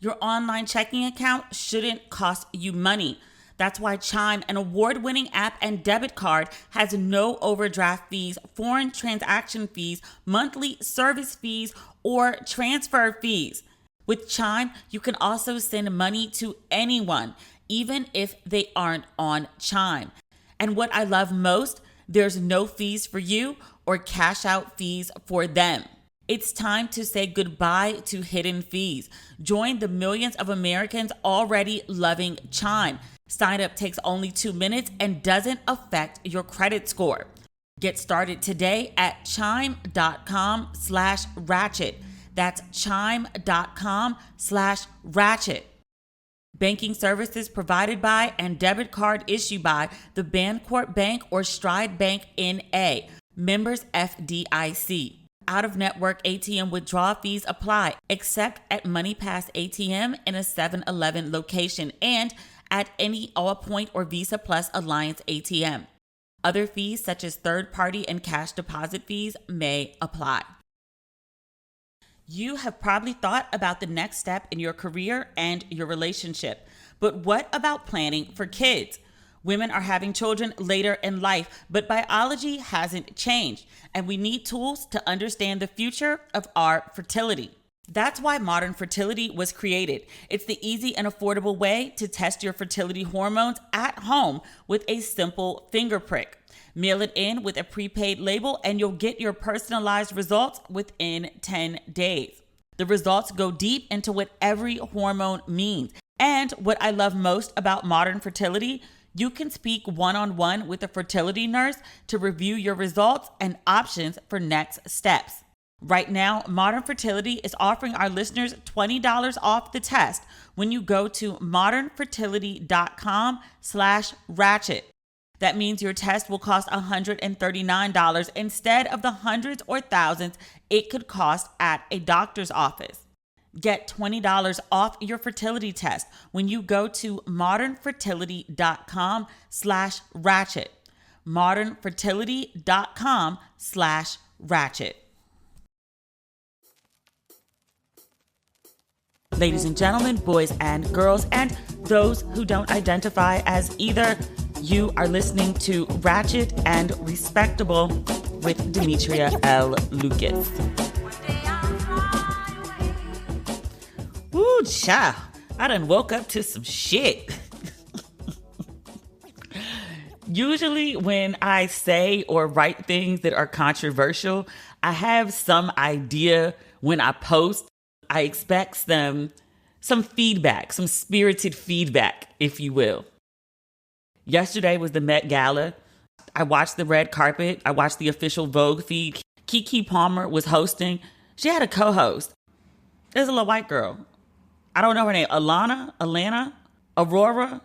Your online checking account shouldn't cost you money. That's why Chime, an award-winning app and debit card, has no overdraft fees, foreign transaction fees, monthly service fees, or transfer fees. With Chime, you can also send money to anyone, even if they aren't on Chime. And what I love most, there's no fees for you or cash out fees for them. It's time to say goodbye to hidden fees. Join the millions of Americans already loving Chime. Sign up takes only 2 minutes and doesn't affect your credit score. Get started today at chime.com/ratchet. That's chime.com/ratchet. Banking services provided by and debit card issued by the Bancorp Bank or Stride Bank N.A. Members FDIC. Out-of-network ATM withdrawal fees apply, except at MoneyPass ATM in a 7-Eleven location and at any Allpoint or Visa Plus Alliance ATM. Other fees such as third-party and cash deposit fees may apply. You have probably thought about the next step in your career and your relationship, but what about planning for kids? Women are having children later in life, but biology hasn't changed, and we need tools to understand the future of our fertility. That's why Modern Fertility was created. It's the easy and affordable way to test your fertility hormones at home with a simple finger prick. Mail it in with a prepaid label and you'll get your personalized results within 10 days. The results go deep into what every hormone means. And what I love most about Modern Fertility, you can speak one-on-one with a fertility nurse to review your results and options for next steps. Right now, Modern Fertility is offering our listeners $20 off the test when you go to modernfertility.com/ratchet. That means your test will cost $139 instead of the hundreds or thousands it could cost at a doctor's office. Get $20 off your fertility test when you go to modernfertility.com/ratchet. modernfertility.com/ratchet. Ladies and gentlemen, boys and girls, and those who don't identify as either, you are listening to Ratchet and Respectable with Demetria L. Lucas. Woo, child. I done woke up to some shit. Usually when I say or write things that are controversial, I have some idea when I post. I expect some feedback, some spirited feedback, if you will. Yesterday was the Met Gala. I watched the red carpet. I watched the official Vogue feed. Keke Palmer was hosting. She had a co-host. There's a little white girl. I don't know her name. Alana, Aurora.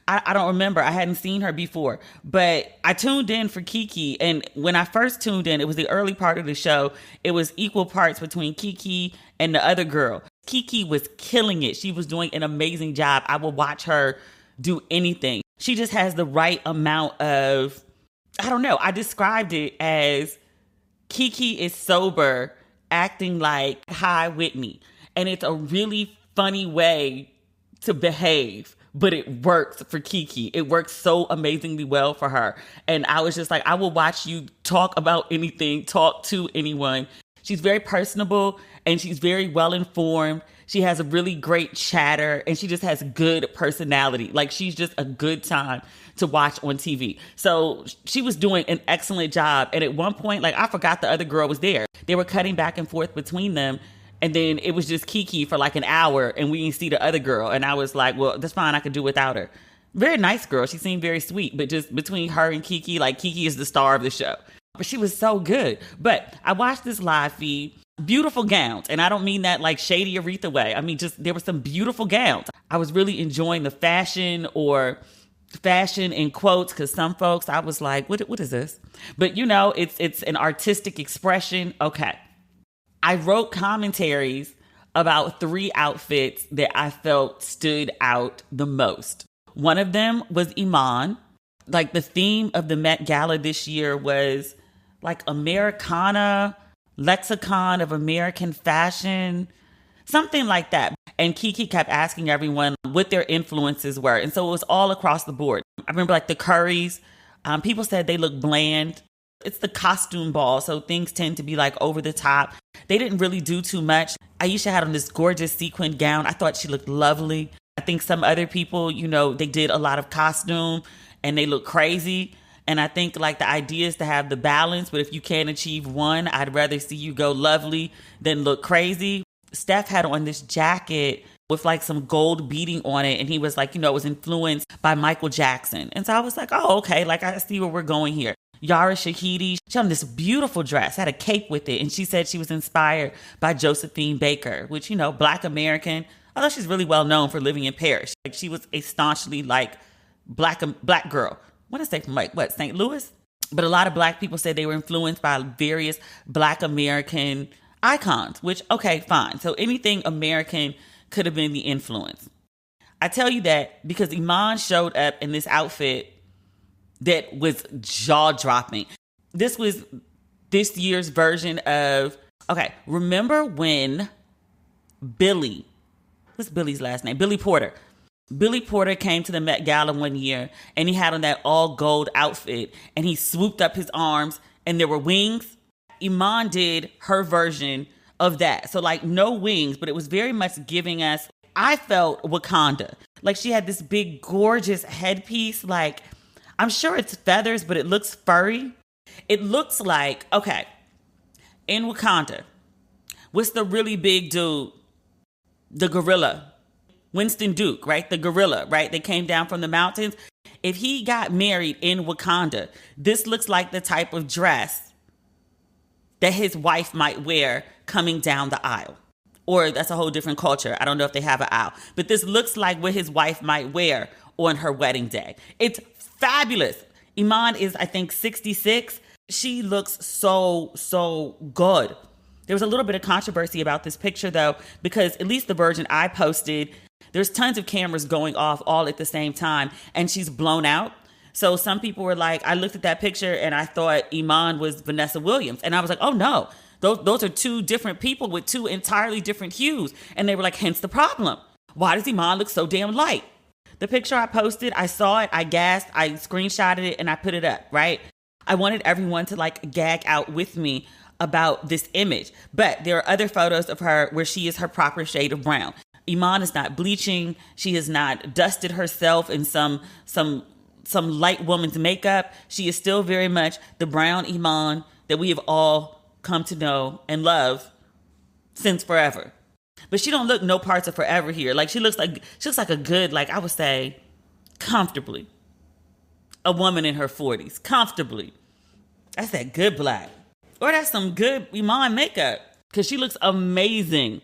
I don't remember. I hadn't seen her before. But I tuned in for Keke. And when I first tuned in, it was the early part of the show. It was equal parts between Keke and the other girl. Keke was killing it. She was doing an amazing job. I will watch her do anything. She just has the right amount of, I don't know. I described it as Keke is sober, acting like High Whitney. And it's a really funny way to behave. But it works for Keke. It works so amazingly well for her. And I was just like, I will watch you talk about anything, talk to anyone. She's very personable and she's very well informed. She has a really great chatter and she just has good personality. Like she's just a good time to watch on TV. So she was doing an excellent job. And at one point, like I forgot the other girl was there. They were cutting back and forth between them. And then it was just Keke for like an hour and we didn't see the other girl. And I was like, well, that's fine. I could do without her. Very nice girl. She seemed very sweet. But just between her and Keke, like Keke is the star of the show. But she was so good. But I watched this live feed. Beautiful gowns. And I don't mean that like shady Aretha way. I mean, just there were some beautiful gowns. I was really enjoying the fashion or fashion in quotes because some folks, I was like, what is this? But you know, it's an artistic expression. Okay. I wrote commentaries about 3 outfits that I felt stood out the most. One of them was Iman. Like the theme of the Met Gala this year was like Americana, lexicon of American fashion, something like that. And Kiki kept asking everyone what their influences were. And so it was all across the board. I remember like the Currys. People said they look bland. It's the costume ball, so things tend to be like over the top. They didn't really do too much. Aisha had on this gorgeous sequin gown. I thought she looked lovely. I think some other people, they did a lot of costume and they look crazy. And I think like the idea is to have the balance, but if you can't achieve one, I'd rather see you go lovely than look crazy. Steph had on this jacket with like some gold beading on it. And he was like, it was influenced by Michael Jackson. And so I was like, oh, okay, like I see where we're going here. Yara Shahidi, she had this beautiful dress, had a cape with it. And she said she was inspired by Josephine Baker, which, Black American. Although she's really well known for living in Paris. Like she was a staunchly like black girl. What did I say from St. Louis? But a lot of Black people said they were influenced by various Black American icons, which, okay, fine. So anything American could have been the influence. I tell you that because Iman showed up in this outfit that was jaw-dropping. This was this year's version of, okay, remember when what's Billy's last name? Billy Porter. Billy Porter came to the Met Gala one year and he had on that all gold outfit and he swooped up his arms and there were wings. Iman did her version of that. So like no wings, but it was very much giving us, I felt Wakanda. Like she had this big, gorgeous headpiece. Like I'm sure it's feathers, but it looks furry. It looks like, okay, in Wakanda, what's the really big dude? The gorilla. Winston Duke, right? The gorilla, right? They came down from the mountains. If he got married in Wakanda, this looks like the type of dress that his wife might wear coming down the aisle. Or that's a whole different culture. I don't know if they have an aisle. But this looks like what his wife might wear on her wedding day. It's fabulous. Iman is, I think, 66. She looks so good. There was a little bit of controversy about this picture, though, because at least the version I posted, there's tons of cameras going off all at the same time, and she's blown out. So some people were like, I looked at that picture and I thought Iman was Vanessa Williams. And I was like, oh no, those are two different people with two entirely different hues. And they were like, hence the problem. Why does Iman look so damn light? The picture I posted, I saw it, I gasped, I screenshotted it, and I put it up, right? I wanted everyone to like gag out with me about this image. But there are other photos of her where she is her proper shade of brown. Iman is not bleaching. She has not dusted herself in some light woman's makeup. She is still very much the brown Iman that we have all come to know and love since forever. But she don't look no parts of forever here. Like she looks like a good, like I would say, comfortably, a woman in her 40s, comfortably. That's that good black. Or that's some good Iman makeup. Because she looks amazing.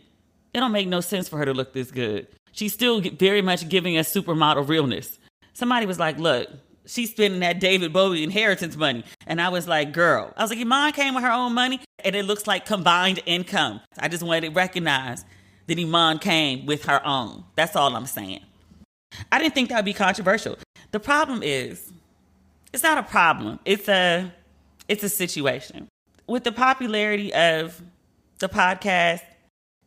It don't make no sense for her to look this good. She's still very much giving us supermodel realness. Somebody was like, look, she's spending that David Bowie inheritance money. And I was like, girl. I was like, Iman came with her own money. And it looks like combined income. I just wanted to recognize that Iman came with her own. That's all I'm saying. I didn't think that would be controversial. The problem is, it's not a problem. It's a situation. With the popularity of the podcast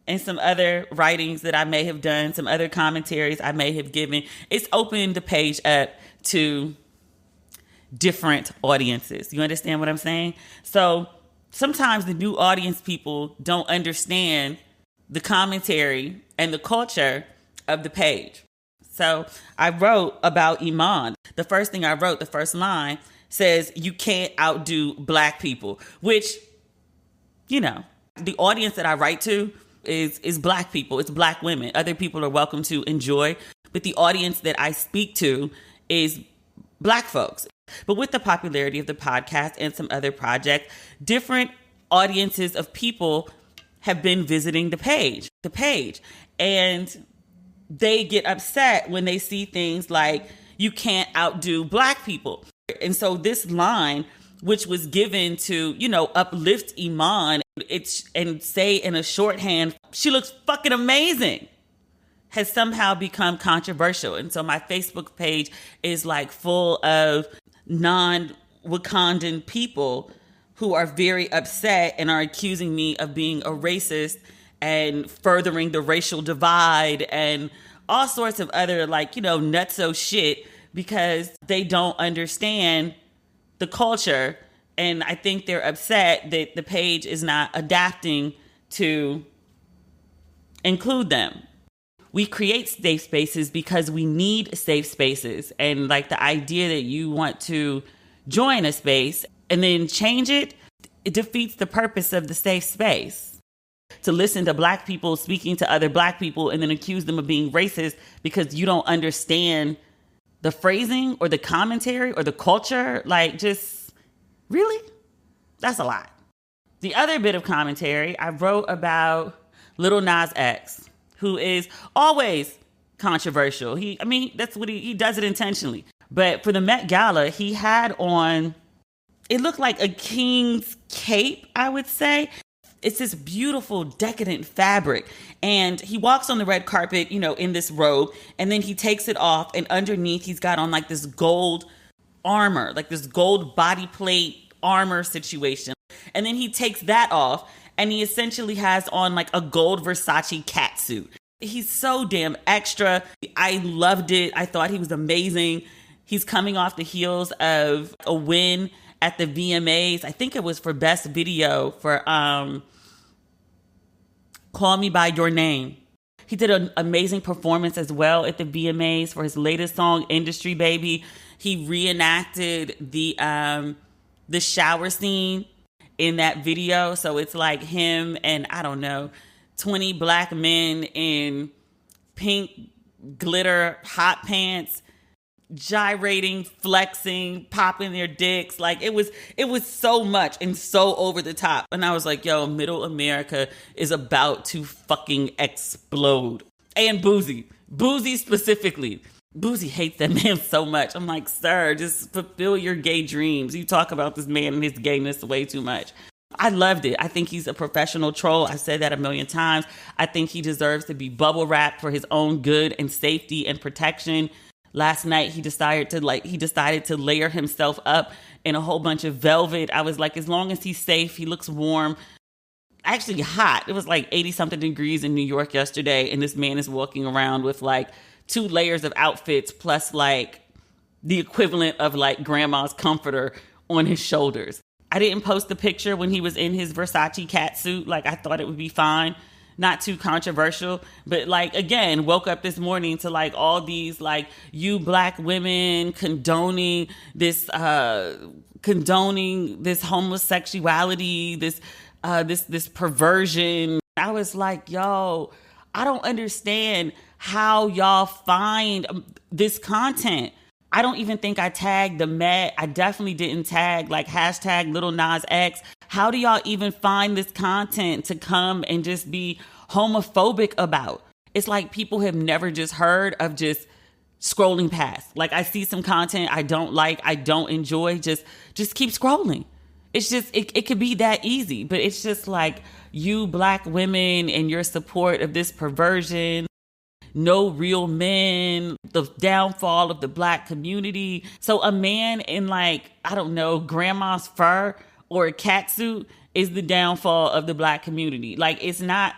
and some other writings that I may have done, some other commentaries I may have given, it's opened the page up to different audiences. You understand what I'm saying? So sometimes the new audience people don't understand the commentary and the culture of the page. So I wrote about Iman. The first thing I wrote, the first line, says, you can't outdo Black people, which, the audience that I write to is Black people. It's Black women. Other people are welcome to enjoy, but the audience that I speak to is Black folks. But with the popularity of the podcast and some other projects, different audiences of people have been visiting the page, and they get upset when they see things like, you can't outdo Black people. And so this line, which was given to, uplift Iman, and say in a shorthand, she looks fucking amazing, has somehow become controversial. And so my Facebook page is like full of non-Wakandan people who are very upset and are accusing me of being a racist and furthering the racial divide and all sorts of other nutso shit because they don't understand the culture. And I think they're upset that the page is not adapting to include them. We create safe spaces because we need safe spaces. And the idea that you want to join a space and then change it, it defeats the purpose of the safe space. To listen to Black people speaking to other Black people and then accuse them of being racist because you don't understand the phrasing or the commentary or the culture, just really? That's a lot. The other bit of commentary I wrote about Lil Nas X, who is always controversial. That's what he does it intentionally. But for the Met Gala, he had on, it looked like a king's cape, I would say. It's this beautiful, decadent fabric. And he walks on the red carpet, in this robe. And then he takes it off. And underneath, he's got on this gold armor, this gold body plate armor situation. And then he takes that off. And he essentially has on a gold Versace catsuit. He's so damn extra. I loved it. I thought he was amazing. He's coming off the heels of a win at the VMAs. I think it was for Best Video for Call Me By Your Name. He did an amazing performance as well at the VMAs for his latest song, Industry Baby. He reenacted the shower scene in that video. So it's him and, 20 Black men in pink glitter hot pants, gyrating, flexing, popping their dicks. It was so much and so over the top. And I was like, yo, middle America is about to fucking explode. And Boozy specifically. Boozy hates that man so much. I'm like, sir, just fulfill your gay dreams. You talk about this man and his gayness way too much. I loved it. I think he's a professional troll. I said that a million times. I think he deserves to be bubble wrapped for his own good and safety and protection. Last night, he decided to layer himself up in a whole bunch of velvet. I was like, as long as he's safe, he looks warm. Actually hot. It was 80 something degrees in New York yesterday. And this man is walking around with 2 layers of outfits plus the equivalent of grandma's comforter on his shoulders. I didn't post the picture when he was in his Versace catsuit. I thought it would be fine. Not too controversial. But again, woke up this morning to all these you Black women condoning this homosexuality, this perversion. I was like, yo, I don't understand how y'all find this content. I don't even think I tagged the Met. I definitely didn't tag hashtag Lil Nas X. How do y'all even find this content to come and just be homophobic about? It's people have never just heard of just scrolling past. I see some content I don't like, I don't enjoy, just keep scrolling. It's just, it could be that easy, but it's just you Black women and your support of this perversion. No real men, the downfall of the Black community. So a man in grandma's fur or a catsuit is the downfall of the Black community. It's not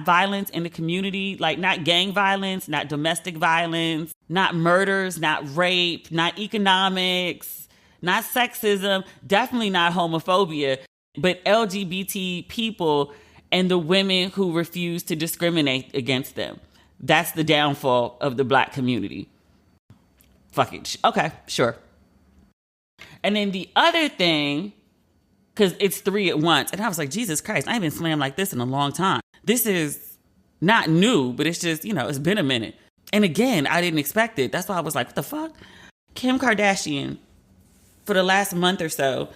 violence in the community, not gang violence, not domestic violence, not murders, not rape, not economics, not sexism, definitely not homophobia, but LGBT people and the women who refuse to discriminate against them. That's the downfall of the Black community. Fuck it. Okay, sure. And then the other thing, because it's 3 at once, and I was like, Jesus Christ, I ain't been slammed like this in a long time. This is not new, but it's just, it's been a minute. And again, I didn't expect it. That's why I was like, what the fuck? Kim Kardashian, for the last month or so,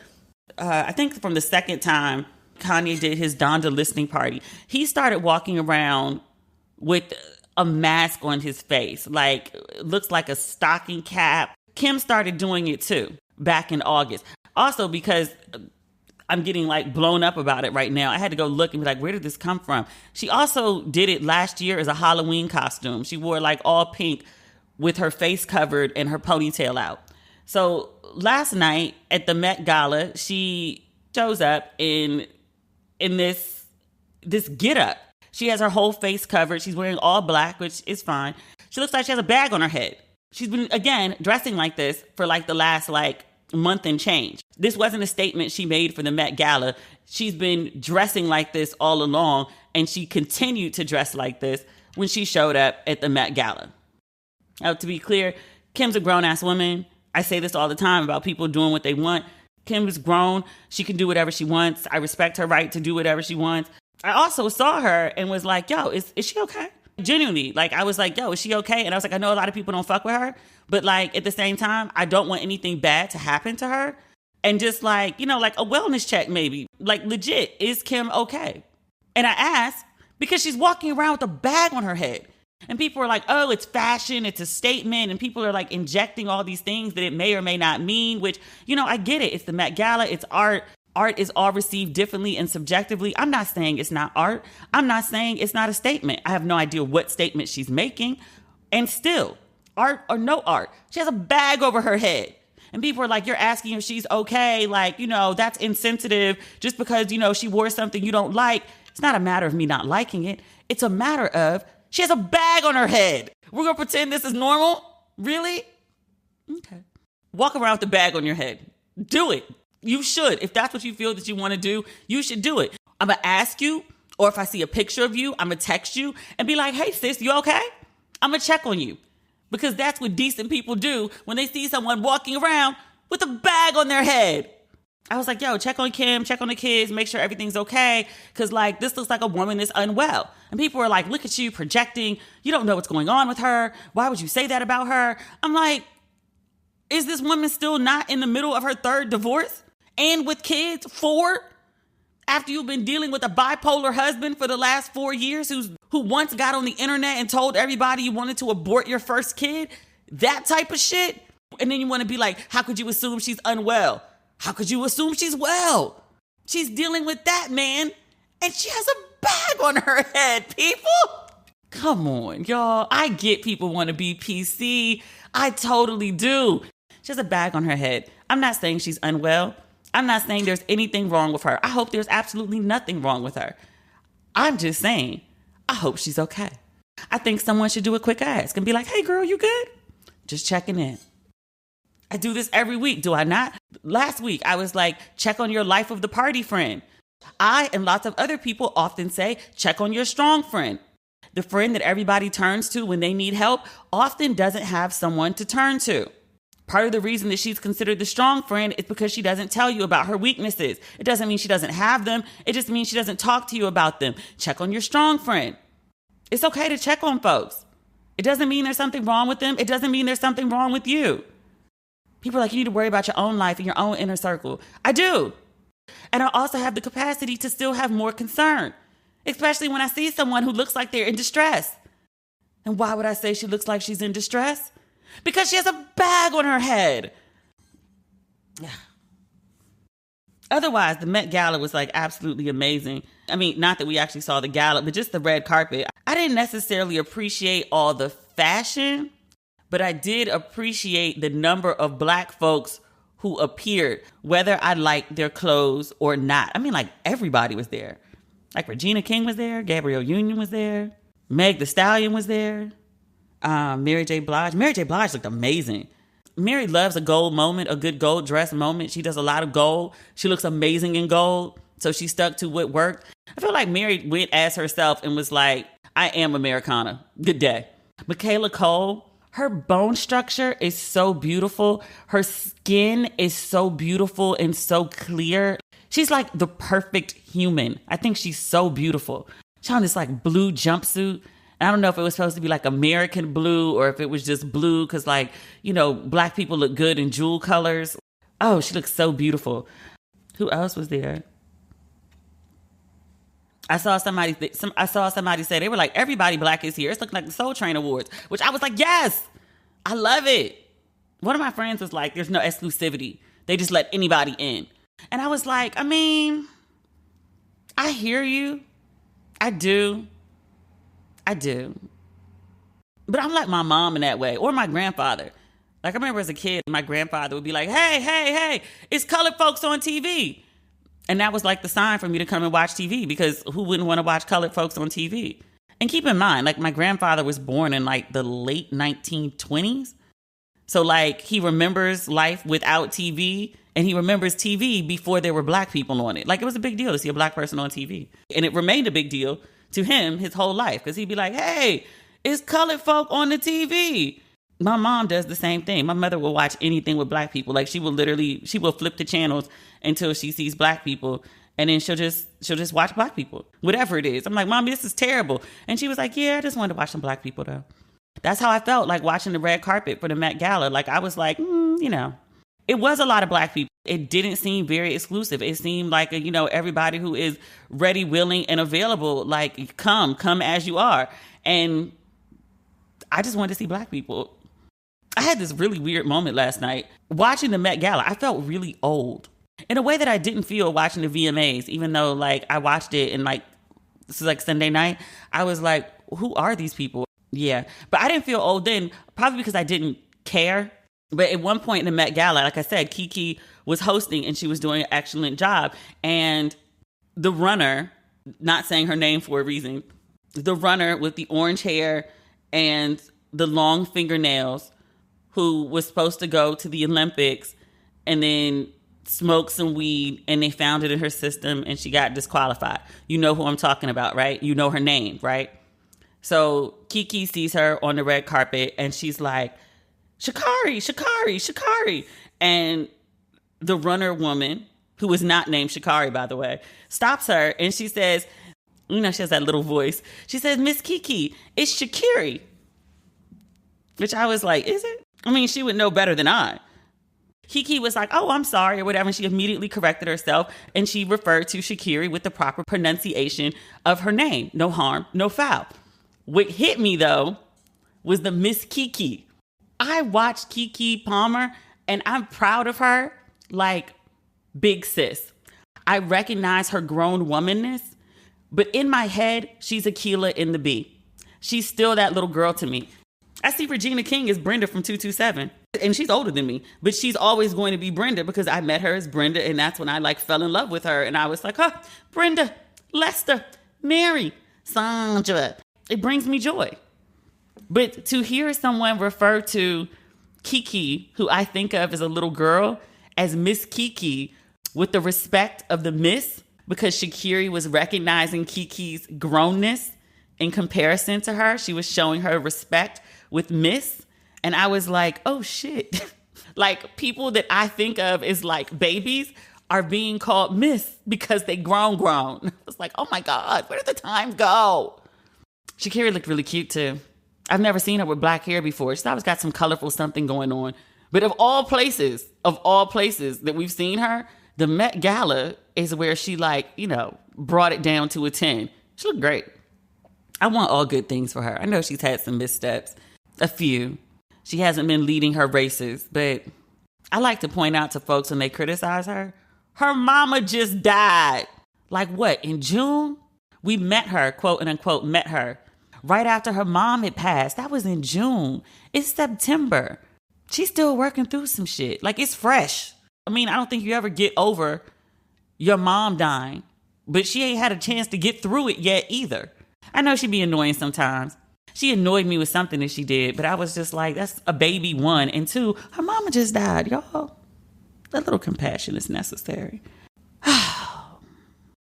I think from the second time Kanye did his Donda listening party, he started walking around with a mask on his face, looks like a stocking cap. Kim started doing it too back in August. Also because I'm getting blown up about it right now. I had to go look and be where did this come from? She also did it last year as a Halloween costume. She wore all pink with her face covered and her ponytail out. So last night at the Met Gala, she shows up in this getup. She has her whole face covered. She's wearing all black, which is fine. She looks like she has a bag on her head. She's been, again, dressing like this for like the last like month and change. This wasn't a statement she made for the Met Gala. She's been dressing like this all along, and she continued to dress like this when she showed up at the Met Gala. Now, to be clear, Kim's a grown-ass woman. I say this all the time about people doing what they want. Kim is grown. She can do whatever she wants. I respect her right to do whatever she wants. I also saw her and was like, yo, is she okay? Genuinely, like, I was like, yo, is she okay? And I was like, I know a lot of people don't fuck with her, but like, at the same time, I don't want anything bad to happen to her. And just like, you know, like a wellness check maybe. Like, legit, is Kim okay? And I asked because she's walking around with a bag on her head. And people are like, oh, it's fashion, it's a statement. And people are like injecting all these things that it may or may not mean, which, you know, I get it. It's the Met Gala, it's art. Art is all received differently and subjectively. I'm not saying it's not art. I'm not saying it's not a statement. I have no idea what statement she's making. And still, art or no art, she has a bag over her head. And people are like, you're asking if she's okay. Like, you know, that's insensitive just because, you know, she wore something you don't like. It's not a matter of me not liking it. It's a matter of she has a bag on her head. We're going to pretend this is normal? Really? Okay. Walk around with the bag on your head. Do it. You should. If that's what you feel that you want to do, you should do it. I'm going to ask you, or if I see a picture of you, I'm going to text you and be like, hey, sis, you okay? I'm going to check on you. Because that's what decent people do when they see someone walking around with a bag on their head. I was like, yo, check on Kim, check on the kids, make sure everything's okay. Because, like, this looks like a woman that's unwell. And people are like, look at you projecting. You don't know what's going on with her. Why would you say that about her? I'm like, is this woman still not in the middle of her third divorce? And with kids, 4? After you've been dealing with a bipolar husband for the last 4 years who once got on the internet and told everybody you wanted to abort your first kid? That type of shit? And then you want to be like, how could you assume she's unwell? How could you assume she's well? She's dealing with that, man. And she has a bag on her head, people. Come on, y'all. I get people want to be PC. I totally do. She has a bag on her head. I'm not saying she's unwell. I'm not saying there's anything wrong with her. I hope there's absolutely nothing wrong with her. I'm just saying, I hope she's okay. I think someone should do a quick ask and be like, hey, girl, you good? Just checking in. I do this every week, do I not? Last week, I was like, check on your life of the party friend. I and lots of other people often say, check on your strong friend. The friend that everybody turns to when they need help often doesn't have someone to turn to. Part of the reason that she's considered the strong friend is because she doesn't tell you about her weaknesses. It doesn't mean she doesn't have them. It just means she doesn't talk to you about them. Check on your strong friend. It's okay to check on folks. It doesn't mean there's something wrong with them. It doesn't mean there's something wrong with you. People are like, you need to worry about your own life and your own inner circle. I do. And I also have the capacity to still have more concern, especially when I see someone who looks like they're in distress. And why would I say she looks like she's in distress? Because she has a bag on her head. Otherwise, the Met Gala was like absolutely amazing. I mean, not that we actually saw the gala, but just the red carpet. I didn't necessarily appreciate all the fashion, but I did appreciate the number of Black folks who appeared, whether I liked their clothes or not. I mean, like, everybody was there. Like, Regina King was there. Gabrielle Union was there. Meg Thee Stallion was there. Mary J. Blige. Mary J. Blige looked amazing. Mary loves a gold moment, a good gold dress moment. She does a lot of gold. She looks amazing in gold. So she stuck to what worked. I feel like Mary went as herself and was like, I am Americana. Good day. Michaela Cole, her bone structure is so beautiful. Her skin is so beautiful and so clear. She's like the perfect human. I think she's so beautiful. She's on this like blue jumpsuit. I don't know if it was supposed to be like American blue or if it was just blue because, like, you know, Black people look good in jewel colors. Oh, she looks so beautiful. Who else was there? I saw somebody say, they were like, everybody Black is here. It's looking like the Soul Train Awards, which I was like, yes, I love it. One of my friends was like, there's no exclusivity. They just let anybody in. And I was like, I mean, I hear you. I do. But I'm like my mom in that way, or my grandfather. Like, I remember as a kid, my grandfather would be like, hey, it's colored folks on TV. And that was like the sign for me to come and watch TV, because who wouldn't want to watch colored folks on TV? And keep in mind, like, my grandfather was born in like the late 1920s. So like, he remembers life without TV, and he remembers TV before there were black people on it. Like, it was a big deal to see a black person on TV. And it remained a big deal to him his whole life, because he'd be like, hey, it's colored folk on the TV. My mom does the same thing. My mother will watch anything with black people. Like, she will flip the channels until she sees black people, and then she'll just watch black people, whatever it is. I'm like, Mommy, this is terrible. And she was like, yeah, I just wanted to watch some black people though. That's how I felt like watching the red carpet for the Met Gala. Like, I was like, it was a lot of black people. It didn't seem very exclusive. It seemed like, everybody who is ready, willing, and available, like, come as you are. And I just wanted to see black people. I had this really weird moment last night watching the Met Gala. I felt really old in a way that I didn't feel watching the VMAs, even though, like, I watched it and, like, this is like Sunday night. I was like, who are these people? Yeah. But I didn't feel old then, probably because I didn't care. But at one point in the Met Gala, like I said, Kiki was hosting and she was doing an excellent job. And the runner, not saying her name for a reason, the runner with the orange hair and the long fingernails, who was supposed to go to the Olympics and then smoke some weed, and they found it in her system and she got disqualified. You know who I'm talking about, right? You know her name, right? So Kiki sees her on the red carpet and she's like, Shakari, Shakari, Shakari. And the runner woman, who was not named Shakari, by the way, stops her and she says, she has that little voice. She says, Miss Kiki, it's Shakiri. Which I was like, is it? I mean, she would know better than I. Kiki was like, oh, I'm sorry, or whatever. And she immediately corrected herself and she referred to Shakiri with the proper pronunciation of her name. No harm, no foul. What hit me, though, was the Miss Kiki. I watched Kiki Palmer and I'm proud of her like big sis. I recognize her grown womanness, but in my head, she's Aquila in the B. She's still that little girl to me. I see Regina King as Brenda from 227, and she's older than me, but she's always going to be Brenda because I met her as Brenda, and that's when I like fell in love with her. And I was like, Brenda, Lester, Mary, Sandra. It brings me joy. But to hear someone refer to Kiki, who I think of as a little girl, as Miss Kiki, with the respect of the Miss, because Shakiri was recognizing Kiki's grownness in comparison to her. She was showing her respect with Miss. And I was like, oh shit. Like, people that I think of as like babies are being called Miss because they grown. I was like, oh my God, where did the time go? Shakira looked really cute too. I've never seen her with black hair before. She's always got some colorful something going on. But of all places that we've seen her, the Met Gala is where she brought it down to a 10. She looked great. I want all good things for her. I know she's had some missteps, a few. She hasn't been leading her races, but I like to point out to folks when they criticize her, her mama just died. Like what, in June? We met her, quote and unquote, met her right after her mom had passed. That was in June. It's September. She's still working through some shit. Like, it's fresh. I mean, I don't think you ever get over your mom dying, but she ain't had a chance to get through it yet either. I know she be annoying sometimes. She annoyed me with something that she did, but I was just like, that's a baby, one. And two, her mama just died, y'all. A little compassion is necessary.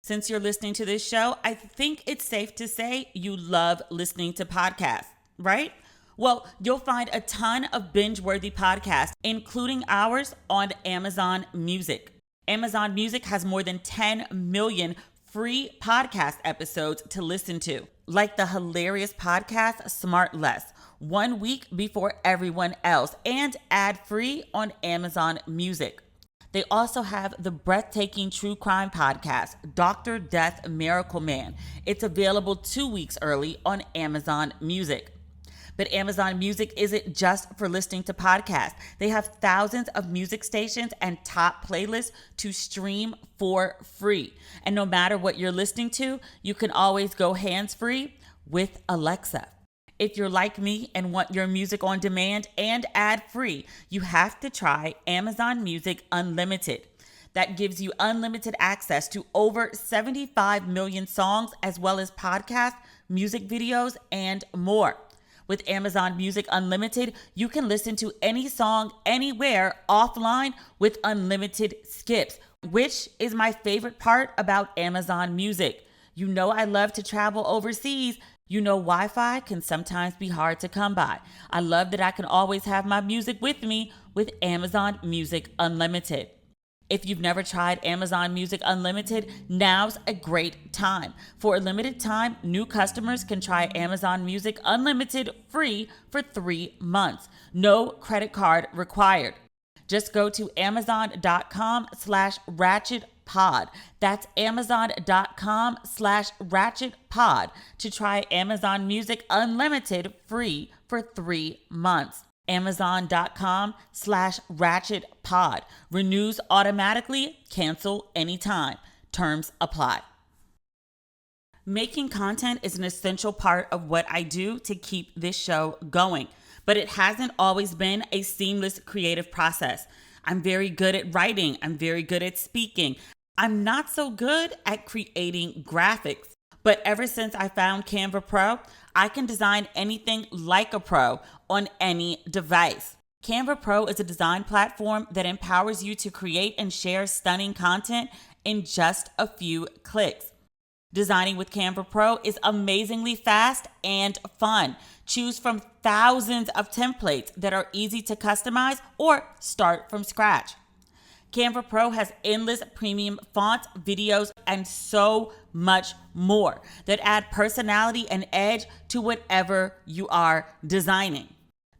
Since you're listening to this show, I think it's safe to say you love listening to podcasts, right? Well, you'll find a ton of binge-worthy podcasts, including ours on Amazon Music. Amazon Music has more than 10 million free podcast episodes to listen to, like the hilarious podcast Smart Less, 1 week before everyone else, and ad-free on Amazon Music. They also have the breathtaking true crime podcast, Dr. Death Miracle Man. It's available 2 weeks early on Amazon Music. But Amazon Music isn't just for listening to podcasts. They have thousands of music stations and top playlists to stream for free. And no matter what you're listening to, you can always go hands-free with Alexa. If you're like me and want your music on demand and ad-free, you have to try Amazon Music Unlimited. that gives you unlimited access to over 75 million songs, as well as podcasts, music videos, and more. With Amazon Music Unlimited, you can listen to any song anywhere offline with unlimited skips, which is my favorite part about Amazon Music. You know I love to travel overseas. You know Wi-Fi can sometimes be hard to come by. I love that I can always have my music with me with Amazon Music Unlimited. If you've never tried Amazon Music Unlimited, now's a great time. For a limited time, new customers can try Amazon Music Unlimited free for 3 months. No credit card required. Just go to amazon.com/ratchetpod. That's amazon.com/ratchetpod to try Amazon Music Unlimited free for 3 months. Amazon.com/ratchetpod. Renews automatically, cancel anytime. Terms apply. Making content is an essential part of what I do to keep this show going, but it hasn't always been a seamless creative process. I'm very good at writing. I'm very good at speaking. I'm not so good at creating graphics. But ever since I found Canva Pro, I can design anything like a pro on any device. Canva Pro is a design platform that empowers you to create and share stunning content in just a few clicks. Designing with Canva Pro is amazingly fast and fun. Choose from thousands of templates that are easy to customize or start from scratch. Canva Pro has endless premium fonts, videos, and so much more that add personality and edge to whatever you are designing.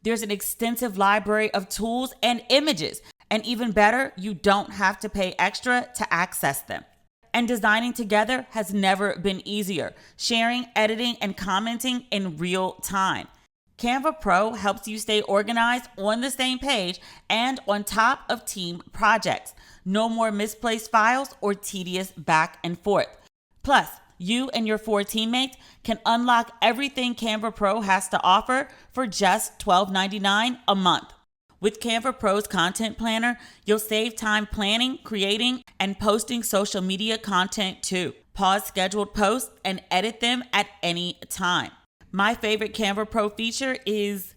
There's an extensive library of tools and images, and even better, you don't have to pay extra to access them. And designing together has never been easier, sharing, editing, and commenting in real time. Canva Pro helps you stay organized, on the same page, and on top of team projects. No more misplaced files or tedious back and forth. Plus, you and your 4 teammates can unlock everything Canva Pro has to offer for just $12.99 a month. With Canva Pro's content planner, you'll save time planning, creating, and posting social media content too. Pause scheduled posts and edit them at any time. My favorite Canva Pro feature is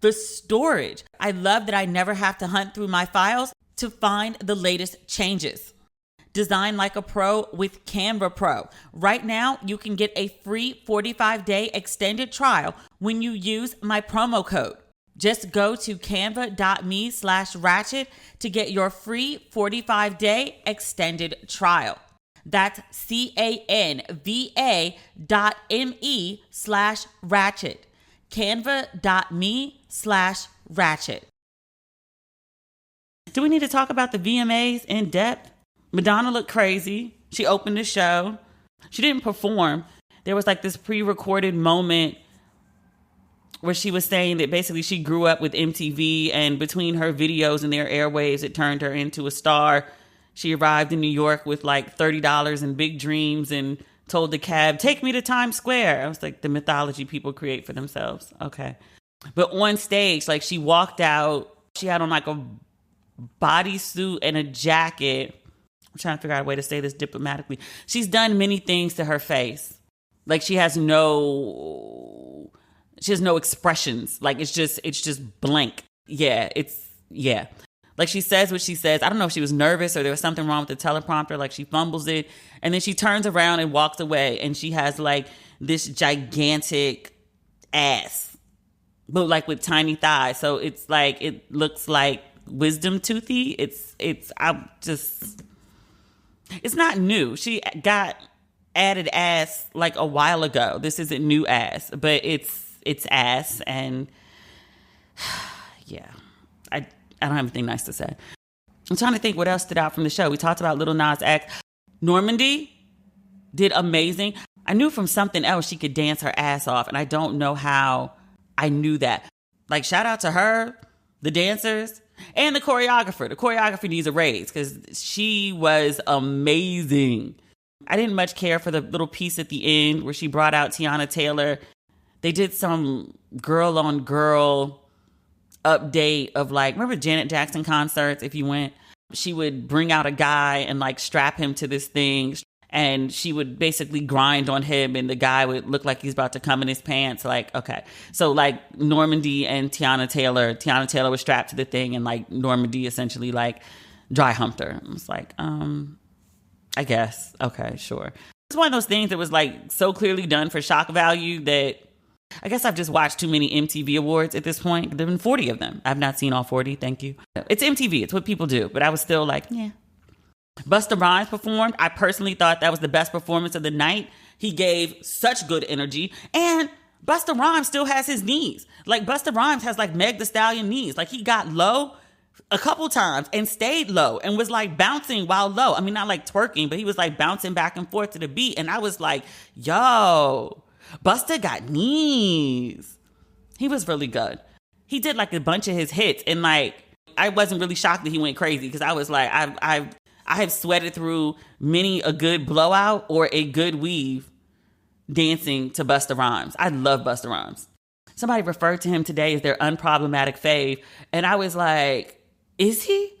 the storage. I love that I never have to hunt through my files to find the latest changes. Design like a pro with Canva Pro. Right now, you can get a free 45-day extended trial when you use my promo code. Just go to canva.me/ratchet to get your free 45-day extended trial. That's canva.me/ratchet. Canva.me/ratchet. Do we need to talk about the VMAs in depth? Madonna looked crazy. She opened the show. She didn't perform. There was like this pre-recorded moment where she was saying that basically she grew up with MTV, and between her videos and their airwaves, it turned her into a star. She arrived in New York with like $30 and big dreams and told the cab, "Take me to Times Square." I was like, the mythology people create for themselves. Okay. But on stage, like she walked out, she had on like a bodysuit and a jacket. I'm trying to figure out a way to say this diplomatically. She's done many things to her face. Like she has no expressions. Like it's just blank. Yeah. Like she says what she says. I don't know if she was nervous or there was something wrong with the teleprompter. Like she fumbles it and then she turns around and walks away, and she has like this gigantic ass, but like with tiny thighs. So it's like, it looks like wisdom toothy. It's not new. She got added ass like a while ago. This isn't new ass, but it's ass. And yeah, I don't have anything nice to say. I'm trying to think what else stood out from the show. We talked about Lil Nas X. Normandy did amazing. I knew from something else she could dance her ass off, and I don't know how I knew that. Like, shout out to her, the dancers, and the choreographer. The choreographer needs a raise because she was amazing. I didn't much care for the little piece at the end where she brought out Tiana Taylor. They did some girl-on-girl update of like, remember Janet Jackson concerts if you went? She would bring out a guy and like strap him to this thing, and she would basically grind on him, and the guy would look like he's about to come in his pants. Like, okay. So like Normandy and Tiana Taylor was strapped to the thing, and like Normandy essentially like dry humped her. I was like, I guess. Okay, sure. It's one of those things that was like so clearly done for shock value that I guess I've just watched too many MTV Awards at this point. There have been 40 of them. I've not seen all 40. Thank you. It's MTV. It's what people do. But I was still like, yeah. Busta Rhymes performed. I personally thought that was the best performance of the night. He gave such good energy. And Busta Rhymes still has his knees. Like, Busta Rhymes has like Meg Thee Stallion knees. Like, he got low a couple times and stayed low and was like bouncing while low. I mean, not like twerking, but he was like bouncing back and forth to the beat. And I was like, yo, Busta got knees. He was really good. He did like a bunch of his hits, and like, I wasn't really shocked that he went crazy, because I was like, I have sweated through many a good blowout or a good weave dancing to Busta Rhymes. I love Busta Rhymes. Somebody referred to him today as their unproblematic fave, and I was like, is he?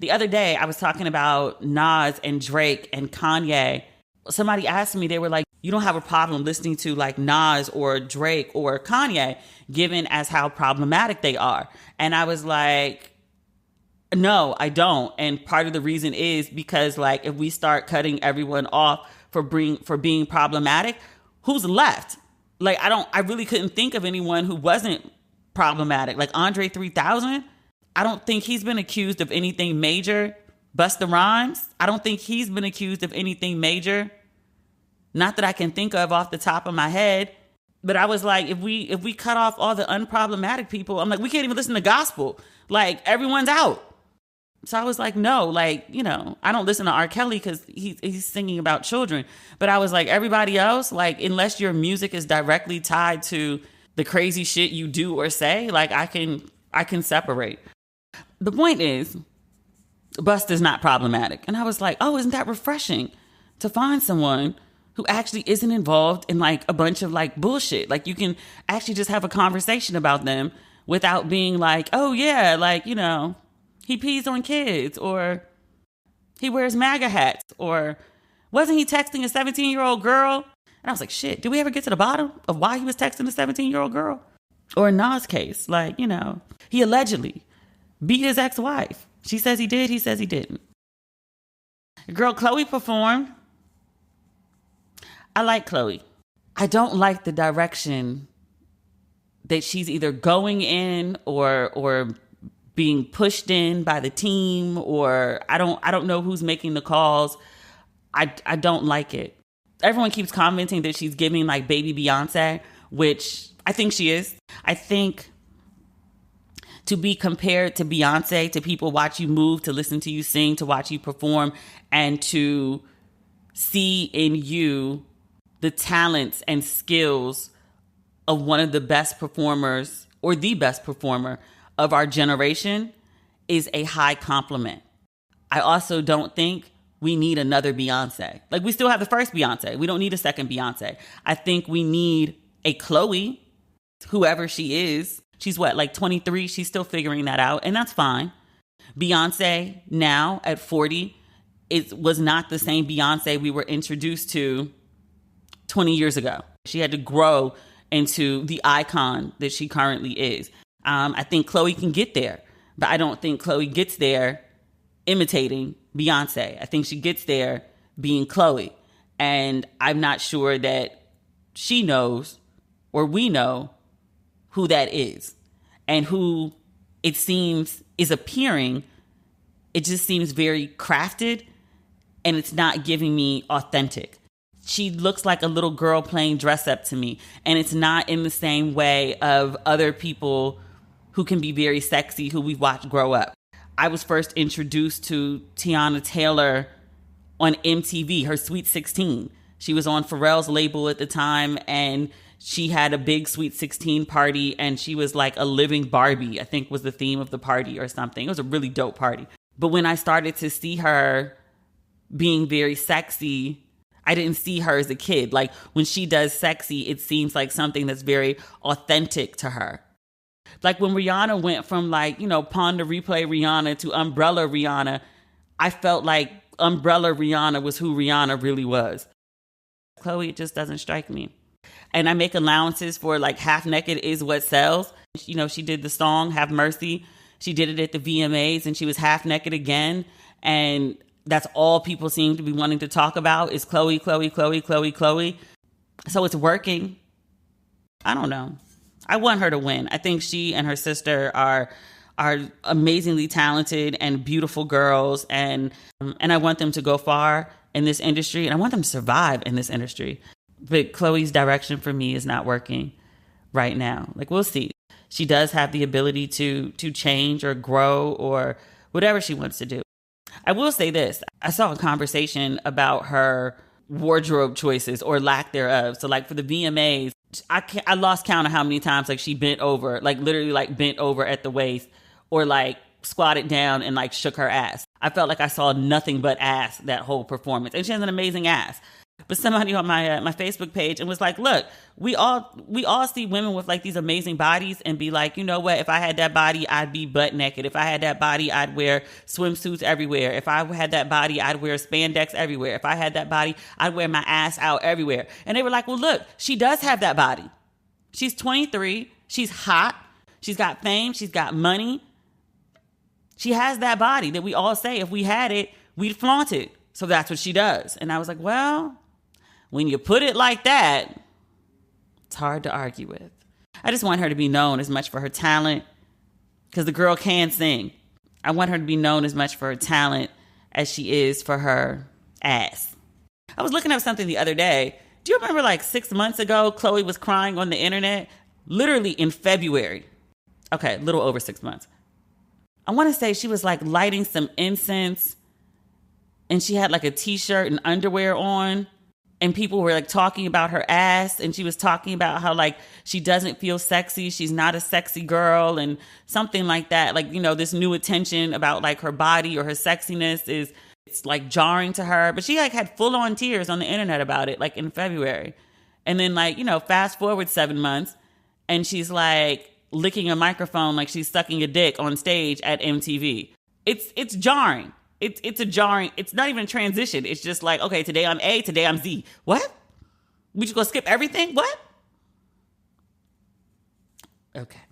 The other day, I was talking about Nas and Drake and Kanye. Somebody asked me, they were like, you don't have a problem listening to like Nas or Drake or Kanye, given as how problematic they are. And I was like, no, I don't. And part of the reason is because like, if we start cutting everyone off for being problematic, who's left? Like, I really couldn't think of anyone who wasn't problematic. Like Andre 3000, I don't think he's been accused of anything major. Busta Rhymes, I don't think he's been accused of anything major. Not that I can think of off the top of my head. But I was like, if we cut off all the unproblematic people, I'm like, we can't even listen to gospel. Like, everyone's out. So I was like, no, like, you know, I don't listen to R. Kelly because he's singing about children. But I was like, everybody else, like, unless your music is directly tied to the crazy shit you do or say, like, I can separate. The point is, Busta's not problematic. And I was like, oh, isn't that refreshing to find someone who actually isn't involved in like a bunch of like bullshit. Like, you can actually just have a conversation about them without being like, oh yeah, like, you know, he pees on kids, or he wears MAGA hats, or wasn't he texting a 17-year-old girl? And I was like, shit, did we ever get to the bottom of why he was texting a 17-year-old girl? Or in Nas' case, like, you know, he allegedly beat his ex-wife. She says he did, he says he didn't. Girl Chloe performed. I like Chloe. I don't like the direction that she's either going in or being pushed in by the team, or I don't know who's making the calls. I don't like it. Everyone keeps commenting that she's giving like baby Beyonce, which I think she is. I think to be compared to Beyonce, to people watch you move, to listen to you sing, to watch you perform, and to see in you the talents and skills of one of the best performers, or the best performer of our generation, is a high compliment. I also don't think we need another Beyonce. Like, we still have the first Beyonce. We don't need a second Beyonce. I think we need a Chloe, whoever she is. She's what, like 23? She's still figuring that out, and that's fine. Beyonce now at 40 was not the same Beyonce we were introduced to 20 years ago. She had to grow into the icon that she currently is. I think Chloe can get there, but I don't think Chloe gets there imitating Beyonce. I think she gets there being Chloe. And I'm not sure that she knows, or we know, who that is, and who it seems is appearing. It just seems very crafted, and it's not giving me authentic. She looks like a little girl playing dress up to me, and it's not in the same way of other people who can be very sexy, who we've watched grow up. I was first introduced to Tiana Taylor on MTV, her Sweet 16. She was on Pharrell's label at the time, and she had a big Sweet 16 party, and she was like a living Barbie, I think was the theme of the party or something. It was a really dope party. But when I started to see her being very sexy, I didn't see her as a kid. Like, when she does sexy, it seems like something that's very authentic to her. Like when Rihanna went from like, Pon de Replay Rihanna to Umbrella Rihanna, I felt like Umbrella Rihanna was who Rihanna really was. Chloe, it just doesn't strike me. And I make allowances for like Half Naked Is What Sells. She did the song Have Mercy. She did it at the VMAs and she was half naked again. And that's all people seem to be wanting to talk about is Chloe, Chloe, Chloe, Chloe, Chloe. So it's working. I don't know. I want her to win. I think she and her sister are amazingly talented and beautiful girls. And I want them to go far in this industry. And I want them to survive in this industry. But Chloe's direction for me is not working right now. Like, we'll see. She does have the ability to change or grow or whatever she wants to do. I will say this. I saw a conversation about her wardrobe choices or lack thereof. So like for the VMAs, I lost count of how many times like she bent over, like literally like bent over at the waist or like squatted down and like shook her ass. I felt like I saw nothing but ass that whole performance. And she has an amazing ass. But somebody on my Facebook page and was like, look, we all see women with like these amazing bodies and be like, you know what? If I had that body, I'd be butt naked. If I had that body, I'd wear swimsuits everywhere. If I had that body, I'd wear spandex everywhere. If I had that body, I'd wear my ass out everywhere. And they were like, well, look, she does have that body. She's 23. She's hot. She's got fame. She's got money. She has that body that we all say if we had it, we'd flaunt it. So that's what she does. And I was like, well, when you put it like that, it's hard to argue with. I just want her to be known as much for her talent, because the girl can sing. I want her to be known as much for her talent as she is for her ass. I was looking up something the other day. Do you remember like 6 months ago, Chloe was crying on the internet? Literally in February. Okay, a little over 6 months. I want to say she was like lighting some incense and she had like a t-shirt and underwear on. And people were like talking about her ass, and she was talking about how like she doesn't feel sexy. She's not a sexy girl and something like that. Like, this new attention about like her body or her sexiness it's like jarring to her. But she like had full on tears on the internet about it, like in February. And then like, fast forward 7 months and she's like licking a microphone like she's sucking a dick on stage at MTV. It's jarring. It's a jarring, it's not even a transition. It's just like, okay, today I'm A, today I'm Z. What? We just gonna skip everything? What? Okay.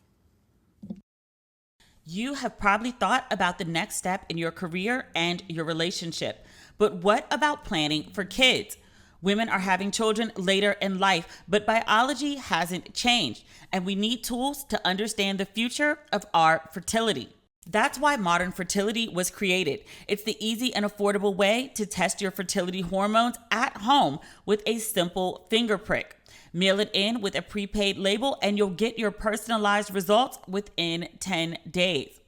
You have probably thought about the next step in your career and your relationship. But what about planning for kids? Women are having children later in life, but biology hasn't changed, and we need tools to understand the future of our fertility. That's why Modern Fertility was created. It's the easy and affordable way to test your fertility hormones at home with a simple finger prick. Mail it in with a prepaid label and you'll get your personalized results within 10 days.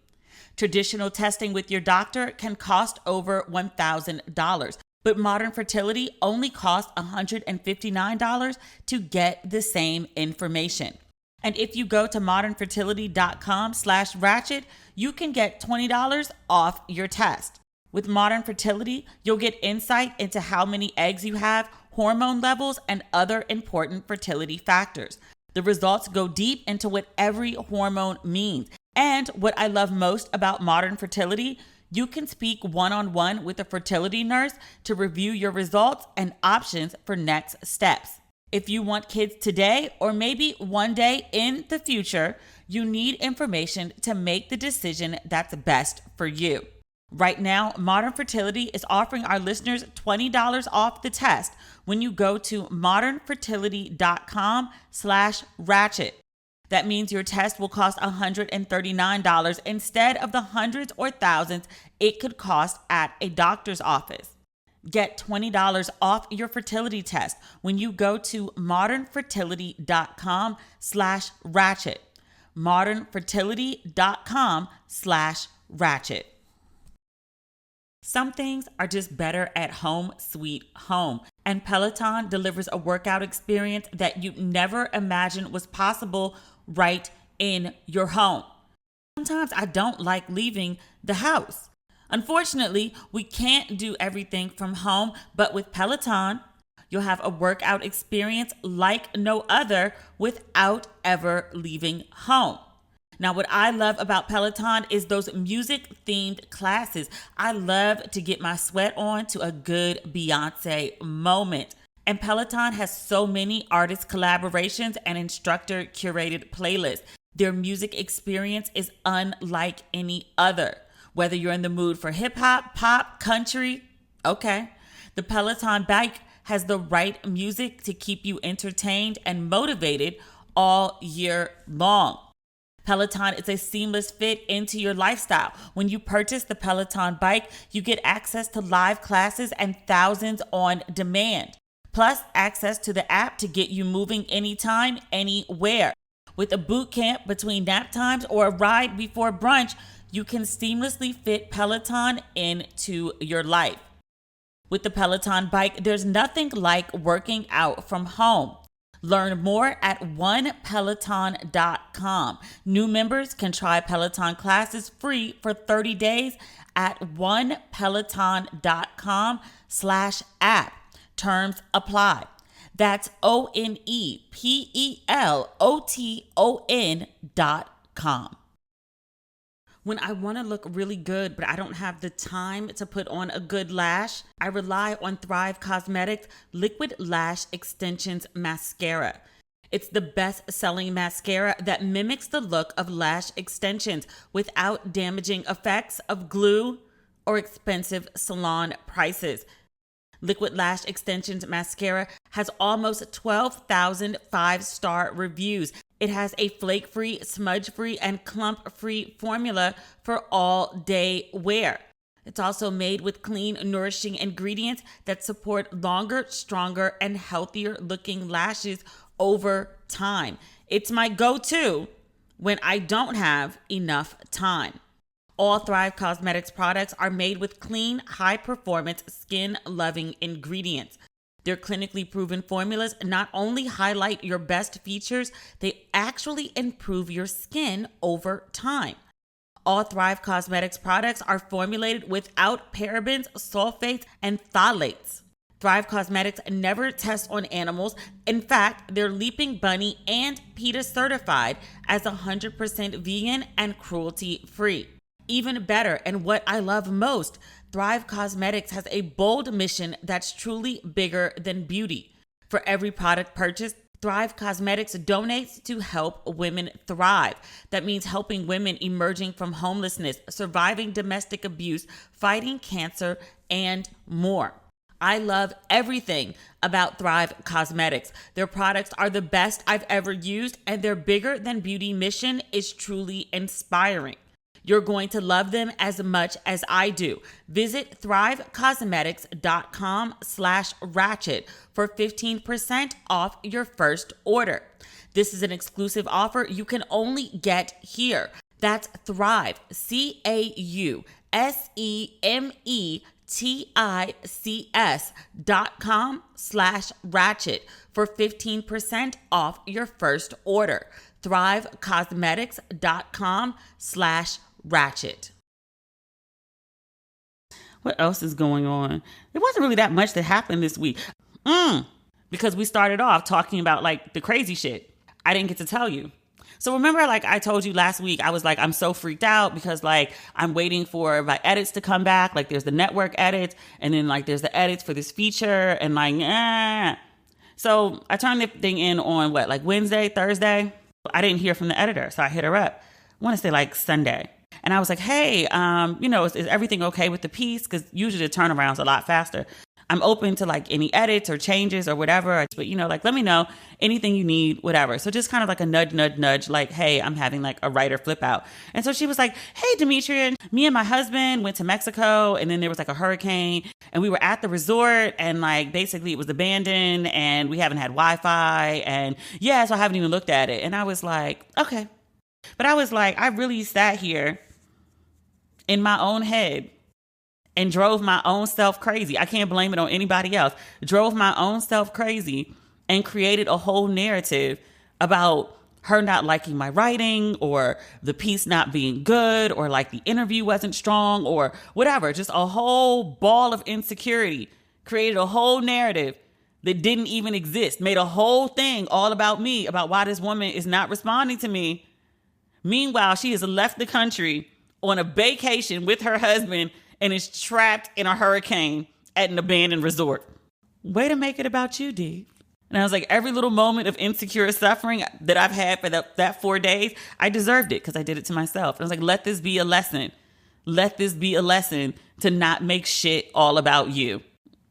Traditional testing with your doctor can cost over $1,000, but Modern Fertility only costs $159 to get the same information. And if you go to modernfertility.com/ratchet, you can get $20 off your test. With Modern Fertility, you'll get insight into how many eggs you have, hormone levels, and other important fertility factors. The results go deep into what every hormone means. And what I love most about Modern Fertility, you can speak one-on-one with a fertility nurse to review your results and options for next steps. If you want kids today or maybe one day in the future, you need information to make the decision that's best for you. Right now, Modern Fertility is offering our listeners $20 off the test when you go to modernfertility.com/ratchet. That means your test will cost $139 instead of the hundreds or thousands it could cost at a doctor's office. Get $20 off your fertility test when you go to modernfertility.com/ratchet. modernfertility.com/ratchet. Some things are just better at home, sweet home. And Peloton delivers a workout experience that you never imagined was possible right in your home. Sometimes I don't like leaving the house. Unfortunately, we can't do everything from home, but with Peloton, you'll have a workout experience like no other without ever leaving home. Now, what I love about Peloton is those music-themed classes. I love to get my sweat on to a good Beyonce moment. And Peloton has so many artist collaborations and instructor-curated playlists. Their music experience is unlike any other. Whether you're in the mood for hip-hop, pop, country, okay. The Peloton Bike has the right music to keep you entertained and motivated all year long. Peloton is a seamless fit into your lifestyle. When you purchase the Peloton Bike, you get access to live classes and thousands on demand. Plus, access to the app to get you moving anytime, anywhere. With a boot camp between nap times or a ride before brunch, you can seamlessly fit Peloton into your life. With the Peloton Bike, there's nothing like working out from home. Learn more at onepeloton.com. New members can try Peloton classes free for 30 days at onepeloton.com/app. Terms apply. That's onepeloton.com. When I want to look really good, but I don't have the time to put on a good lash, I rely on Thrive Cosmetics Liquid Lash Extensions Mascara. It's the best-selling mascara that mimics the look of lash extensions without damaging effects of glue or expensive salon prices. Liquid Lash Extensions Mascara has almost 12,000 five-star reviews. It has a flake-free, smudge-free, and clump-free formula for all-day wear. It's also made with clean, nourishing ingredients that support longer, stronger, and healthier-looking lashes over time. It's my go-to when I don't have enough time. All Thrive Cosmetics products are made with clean, high-performance, skin-loving ingredients. Their clinically proven formulas not only highlight your best features, they actually improve your skin over time. All Thrive Cosmetics products are formulated without parabens, sulfates, and phthalates. Thrive Cosmetics never tests on animals. In fact, they're Leaping Bunny and PETA certified as 100% vegan and cruelty-free. Even better, and what I love most, Thrive Cosmetics has a bold mission that's truly bigger than beauty. For every product purchased, Thrive Cosmetics donates to help women thrive. That means helping women emerging from homelessness, surviving domestic abuse, fighting cancer, and more. I love everything about Thrive Cosmetics. Their products are the best I've ever used, and their bigger than beauty mission is truly inspiring. You're going to love them as much as I do. Visit thrivecosmetics.com/ratchet for 15% off your first order. This is an exclusive offer you can only get here. That's Thrive, CAUSEMETICS.com/ratchet for 15% off your first order. thrivecosmetics.com/ratchet. What else is going on? There wasn't really that much that happened this week. Because we started off talking about like the crazy shit. I didn't get to tell you. So remember, like I told you last week, I was like, I'm so freaked out because like I'm waiting for my edits to come back. Like there's the network edits and then like there's the edits for this feature and like, So I turned the thing in on like Wednesday, Thursday. I didn't hear from the editor. So I hit her up. I want to say like Sunday. And I was like, hey, is everything okay with the piece? Because usually the turnaround's a lot faster. I'm open to like any edits or changes or whatever. But, like, let me know anything you need, whatever. So just kind of like a nudge, like, hey, I'm having like a writer flip out. And so she was like, hey, Demetria, me and my husband went to Mexico and then there was like a hurricane and we were at the resort and like basically it was abandoned and we haven't had Wi-Fi. And yeah, so I haven't even looked at it. And I was like, okay. But I was like, I really sat here in my own head and drove my own self crazy. I can't blame it on anybody else. Drove my own self crazy and created a whole narrative about her not liking my writing or the piece not being good or like the interview wasn't strong or whatever. Just a whole ball of insecurity. Created a whole narrative that didn't even exist. Made a whole thing all about me, about why this woman is not responding to me. Meanwhile, she has left the country on a vacation with her husband and is trapped in a hurricane at an abandoned resort. Way to make it about you, D. And I was like, every little moment of insecure suffering that I've had for that 4 days, I deserved it because I did it to myself. And I was like, let this be a lesson. Let this be a lesson to not make shit all about you.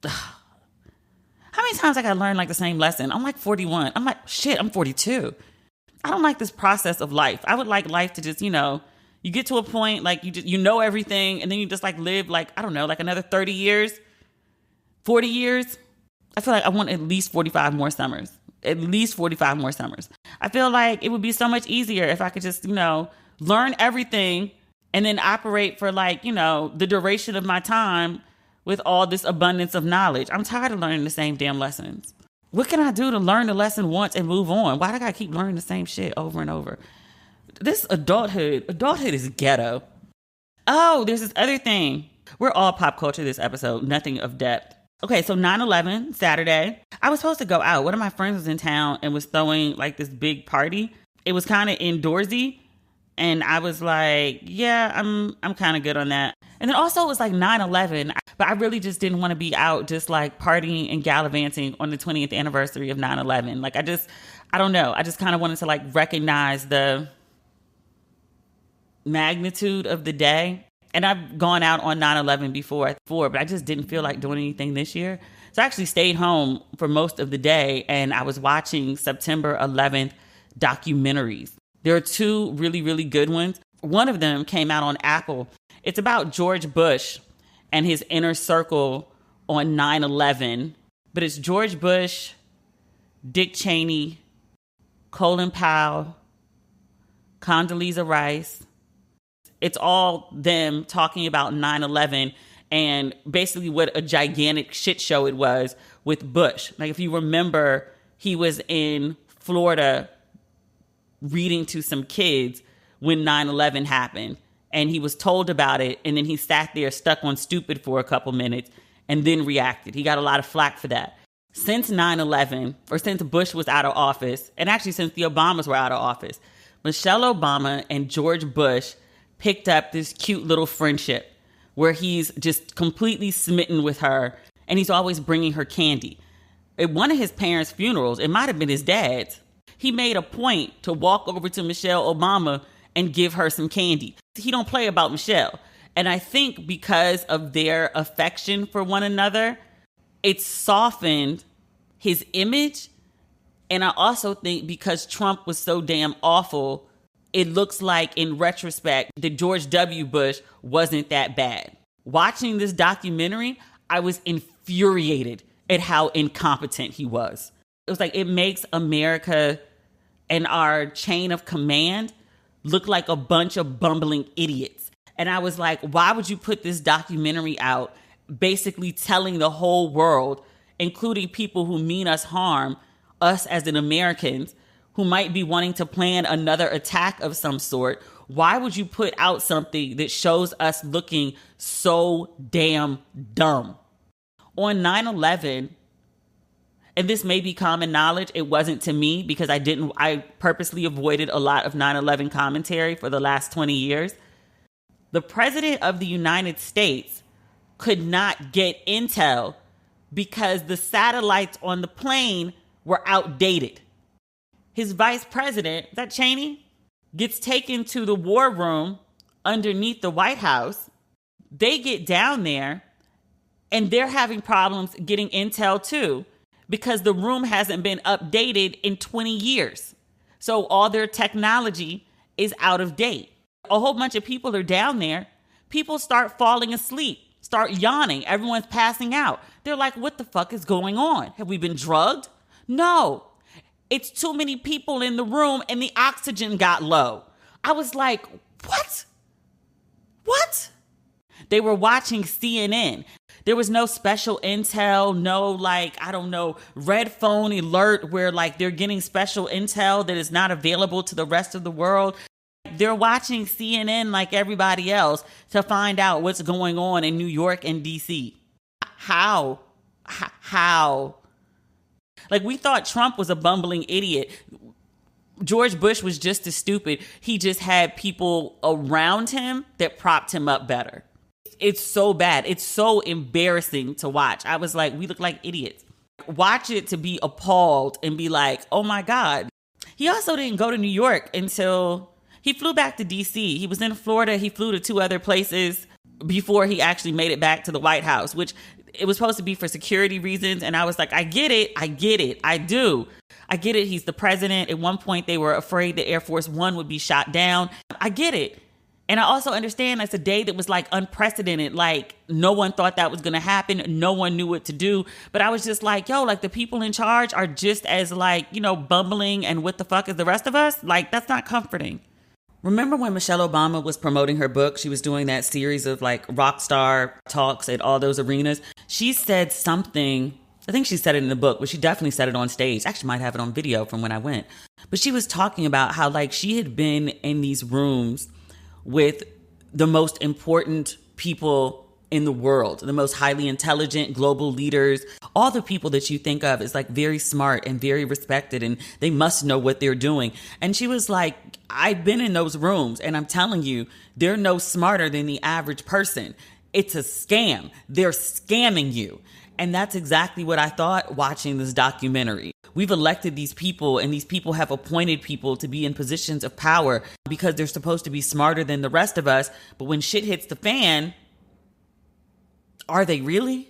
How many times I gotta learn like the same lesson? I'm like 41. I'm like, shit, I'm 42. I don't like this process of life. I would like life to just, you get to a point like you know everything and then you just like live like, I don't know, like another 30 years, 40 years. I feel like I want at least 45 more summers. At least 45 more summers. I feel like it would be so much easier if I could just, learn everything and then operate for like, the duration of my time with all this abundance of knowledge. I'm tired of learning the same damn lessons. What can I do to learn the lesson once and move on? Why do I gotta keep learning the same shit over and over? This adulthood is ghetto. Oh, there's this other thing. We're all pop culture this episode, nothing of depth. Okay, so 9/11, Saturday. I was supposed to go out. One of my friends was in town and was throwing like this big party. It was kind of indoorsy. And I was like, yeah, I'm kind of good on that. And then also it was like 9/11, but I really just didn't want to be out just like partying and gallivanting on the 20th anniversary of 9/11. Like I don't know. I just kind of wanted to like recognize the magnitude of the day. And I've gone out on 9/11 before, but I just didn't feel like doing anything this year. So I actually stayed home for most of the day and I was watching September 11th documentaries. There are two really, really good ones. One of them came out on Apple. It's about George Bush and his inner circle on 9/11. But it's George Bush, Dick Cheney, Colin Powell, Condoleezza Rice. It's all them talking about 9/11 and basically what a gigantic shit show it was with Bush. Like if you remember, he was in Florida reading to some kids when 9/11 happened and he was told about it and then he sat there stuck on stupid for a couple minutes and then reacted. He got a lot of flack for that. Since 9/11, or since Bush was out of office, and actually since the Obamas were out of office, Michelle Obama and George Bush picked up this cute little friendship where he's just completely smitten with her and he's always bringing her candy. At one of his parents' funerals, it might have been his dad's, he made a point to walk over to Michelle Obama and give her some candy. He don't play about Michelle. And I think because of their affection for one another, it softened his image. And I also think because Trump was so damn awful, it looks like in retrospect that George W. Bush wasn't that bad. Watching this documentary, I was infuriated at how incompetent he was. It was like it makes America and our chain of command look like a bunch of bumbling idiots. And I was like, why would you put this documentary out basically telling the whole world, including people who mean us harm, us as an Americans, who might be wanting to plan another attack of some sort? Why would you put out something that shows us looking so damn dumb? On 9/11, and this may be common knowledge, it wasn't to me because I purposely avoided a lot of 9/11 commentary for the last 20 years. The president of the United States could not get intel because the satellites on the plane were outdated. His vice president, is that Cheney, gets taken to the war room underneath the White House. They get down there and they're having problems getting intel too, because the room hasn't been updated in 20 years. So all their technology is out of date. A whole bunch of people are down there. People start falling asleep, start yawning. Everyone's passing out. They're like, what the fuck is going on? Have we been drugged? No, it's too many people in the room and the oxygen got low. I was like, what? What? They were watching CNN. There was no special intel, no red phone alert where they're getting special intel that is not available to the rest of the world. They're watching CNN like everybody else to find out what's going on in New York and DC. How? We thought Trump was a bumbling idiot. George Bush was just as stupid. He just had people around him that propped him up better. It's so bad. It's so embarrassing to watch. I was like, we look like idiots. Watch it to be appalled and be like, oh my God. He also didn't go to New York until he flew back to DC. He was in Florida. He flew to 2 other places before he actually made it back to the White House, which it was supposed to be for security reasons. And I was like, I get it. I do. I get it. He's the president. At one point, they were afraid the Air Force One would be shot down. I get it. And I also understand it's a day that was like unprecedented. Like no one thought that was going to happen. No one knew what to do. But I was just like, yo, like the people in charge are just as like, bumbling and what the fuck is the rest of us? Like that's not comforting. Remember when Michelle Obama was promoting her book? She was doing that series of like rock star talks at all those arenas. She said something, I think she said it in the book, but she definitely said it on stage. Actually might have it on video from when I went. But she was talking about how like she had been in these rooms with the most important people in the world, the most highly intelligent global leaders, all the people that you think of as like very smart and very respected and they must know what they're doing. And she was like, I've been in those rooms and I'm telling you, they're no smarter than the average person. It's a scam. They're scamming you. And that's exactly what I thought watching this documentary. We've elected these people and these people have appointed people to be in positions of power because they're supposed to be smarter than the rest of us. But when shit hits the fan, are they really?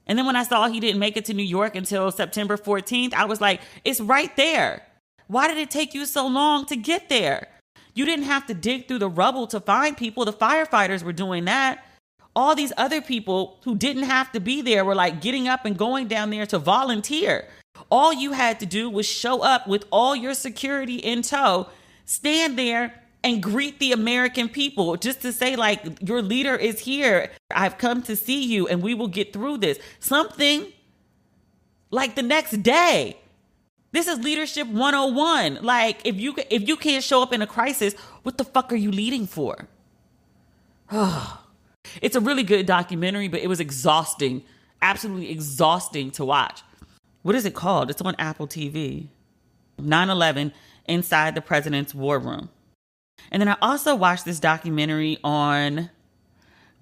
And then when I saw he didn't make it to New York until September 14th, I was like, it's right there. Why did it take you so long to get there? You didn't have to dig through the rubble to find people. The firefighters were doing that. All these other people who didn't have to be there were like getting up and going down there to volunteer. All you had to do was show up with all your security in tow, stand there and greet the American people just to say like, your leader is here. I've come to see you and we will get through this. Something like the next day. This is leadership 101. Like if you can't show up in a crisis, what the fuck are you leading for? It's a really good documentary, but it was exhausting, absolutely exhausting to watch. What is it called? It's on Apple TV. 9/11 Inside the President's War Room. And then I also watched this documentary on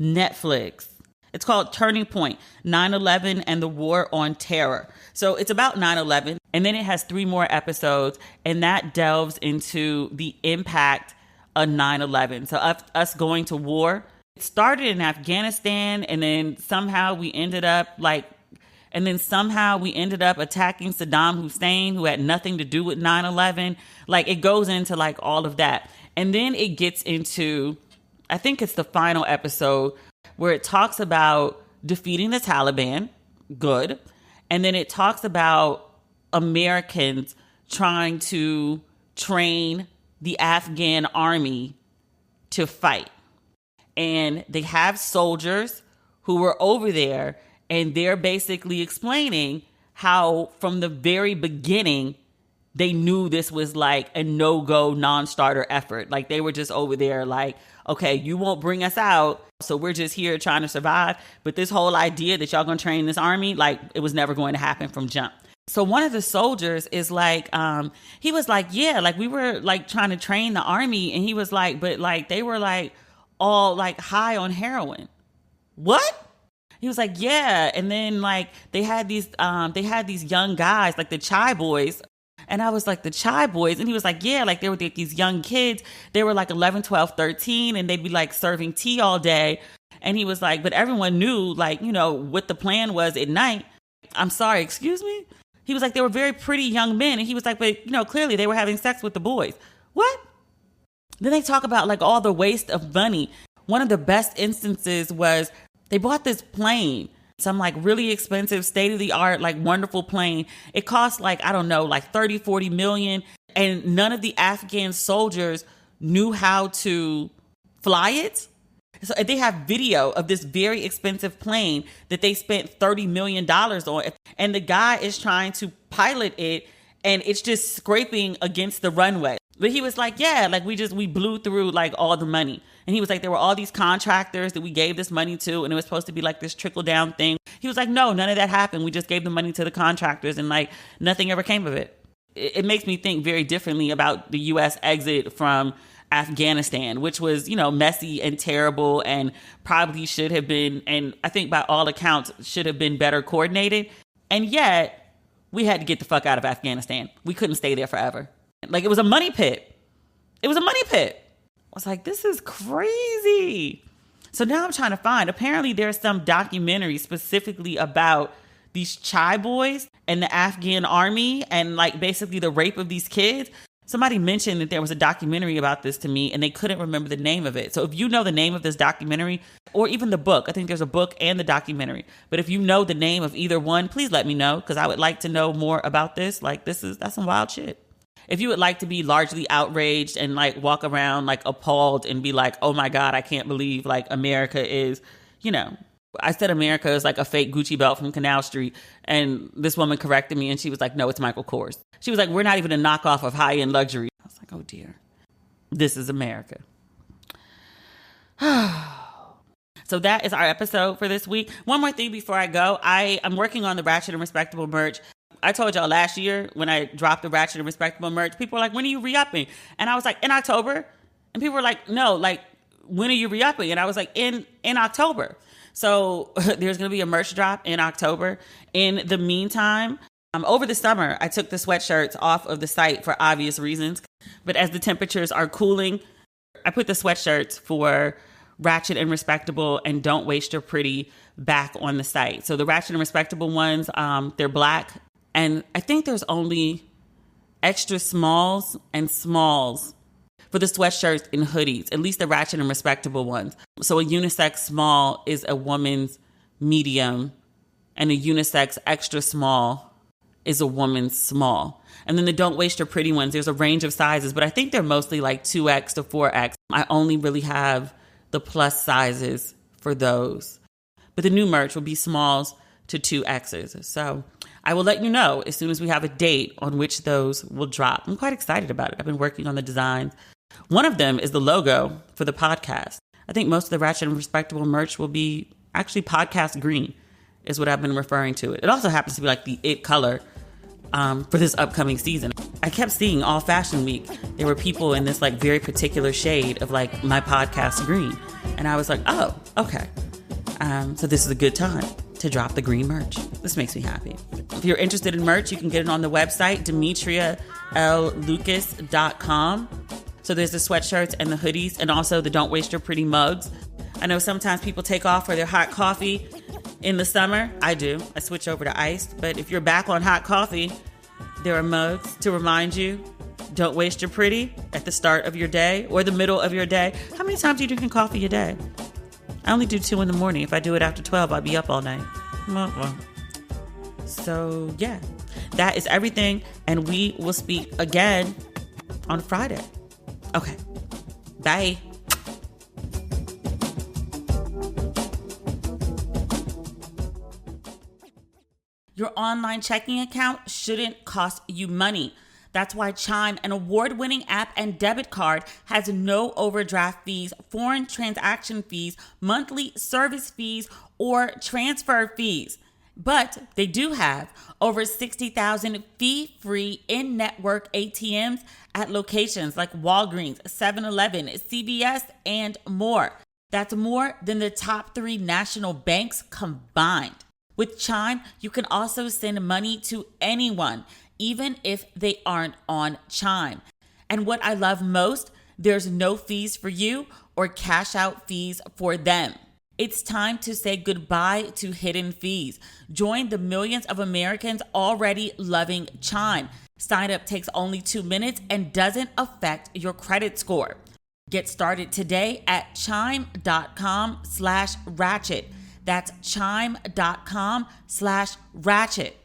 Netflix. It's called Turning Point, 9/11 and the War on Terror. So it's about 9/11, and then it has 3 more episodes, and that delves into the impact of 9/11. So us going to war. It started in Afghanistan, and then somehow we ended up attacking Saddam Hussein, who had nothing to do with 9/11. Like it goes into like all of that. And then it gets into, I think it's the final episode where it talks about defeating the Taliban. Good. And then it talks about Americans trying to train the Afghan army to fight. And they have soldiers who were over there, and they're basically explaining how from the very beginning, they knew this was like a no-go, non-starter effort. Like they were just over there like, okay, you won't bring us out, so we're just here trying to survive. But this whole idea that y'all gonna train this army, like it was never going to happen from jump. So one of the soldiers is like, he was like, yeah, like we were like trying to train the army. And he was like, but like they were like all like high on heroin. What? He was like, yeah. And then like they had these young guys, like the Chime boys. And I was like, the Chime boys? And he was like, yeah, like they were like these young kids. They were like 11, 12, 13, and they'd be like serving tea all day. And he was like, but everyone knew like, what the plan was at night. I'm sorry, excuse me? He was like, they were very pretty young men. And he was like, but clearly they were having sex with the boys. What? Then they talk about like all the waste of money. One of the best instances was they bought this plane, some like really expensive state of the art, like wonderful plane. It cost like, I don't know, like 30, 40 million. And none of the Afghan soldiers knew how to fly it. So they have video of this very expensive plane that they spent $30 million on. And the guy is trying to pilot it and it's just scraping against the runway. But he was like, yeah, like we blew through like all the money. And he was like, there were all these contractors that we gave this money to, and it was supposed to be like this trickle down thing. He was like, no, none of that happened. We just gave the money to the contractors and like nothing ever came of it. it makes me think very differently about the U.S. exit from Afghanistan, which was, messy and terrible and probably should have been, and I think by all accounts, should have been better coordinated. And yet, we had to get the fuck out of Afghanistan. We couldn't stay there forever. Like, it was a money pit. It was a money pit. I was like, this is crazy. So now I'm trying to find, apparently there's some documentary specifically about these Chime boys and the Afghan army and like basically the rape of these kids. Somebody mentioned that there was a documentary about this to me and they couldn't remember the name of it. So if you know the name of this documentary or even the book, I think there's a book and the documentary. But if you know the name of either one, please let me know because I would like to know more about this. Like that's some wild shit. If you would like to be largely outraged and like walk around like appalled and be like, oh my God, I can't believe like America is, I said America is like a fake Gucci belt from Canal Street. And this woman corrected me and she was like, no, it's Michael Kors. She was like, we're not even a knockoff of high-end luxury. I was like, oh dear, this is America. So that is our episode for this week. One more thing before I go. I'm working on the Ratchet and Respectable merch. I told y'all last year when I dropped the Ratchet and Respectable merch, people were like, when are you re-upping? And I was like, in October. And people were like, no, like, when are you re-upping? And I was like, in October. So there's going to be a merch drop in October. In the meantime, over the summer, I took the sweatshirts off of the site for obvious reasons. But as the temperatures are cooling, I put the sweatshirts for Ratchet and Respectable and Don't Waste Your Pretty back on the site. So the Ratchet and Respectable ones, they're black. And I think there's only extra smalls and smalls for the sweatshirts and hoodies, at least the Ratchet and Respectable ones. So a unisex small is a woman's medium and a unisex extra small is a woman's small. And then the Don't Waste Your Pretty ones, there's a range of sizes, but I think they're mostly like 2X to 4X. I only really have the plus sizes for those. But the new merch will be smalls to 2Xs. So I will let you know as soon as we have a date on which those will drop. I'm quite excited about it. I've been working on the designs. One of them is the logo for the podcast. I think most of the Ratchet and Respectable merch will be actually podcast green is what I've been referring to it. It also happens to be like the it color for this upcoming season. I kept seeing all Fashion Week, there were people in this like very particular shade of like my podcast green. And I was like, oh, okay. So this is a good time to drop the green merch. This makes me happy. If you're interested in merch, you can get it on the website, demetriallucas.com. So there's the sweatshirts and the hoodies and also the Don't Waste Your Pretty mugs. I know sometimes people take off for their hot coffee in the summer. I do. I switch over to iced. But if you're back on hot coffee, there are mugs to remind you, don't waste your pretty at the start of your day or the middle of your day. How many times do you drink coffee a day? I only do 2 in the morning. If I do it after 12, I'll be up all night. So yeah, that is everything. And we will speak again on Friday. Okay. Bye. Your online checking account shouldn't cost you money. That's why Chime, an award-winning app and debit card, has no overdraft fees, foreign transaction fees, monthly service fees, or transfer fees. But they do have over 60,000 fee-free in-network ATMs at locations like Walgreens, 7-Eleven, CVS, and more. That's more than the top 3 national banks combined. With Chime, you can also send money to anyone, even if they aren't on Chime. And what I love most, there's no fees for you or cash out fees for them. It's time to say goodbye to hidden fees. Join the millions of Americans already loving Chime. Sign up takes only 2 minutes and doesn't affect your credit score. Get started today at chime.com/ratchet. That's chime.com/ratchet.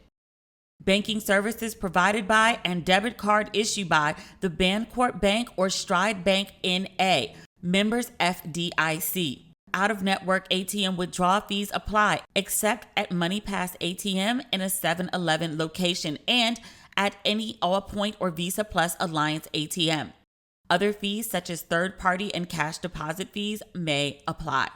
Banking services provided by and debit card issued by the Bancorp Bank or Stride Bank N.A. Members FDIC. Out-of-network ATM withdrawal fees apply, except at MoneyPass ATM in a 7-Eleven location and at any Allpoint or Visa Plus Alliance ATM. Other fees such as third-party and cash deposit fees may apply.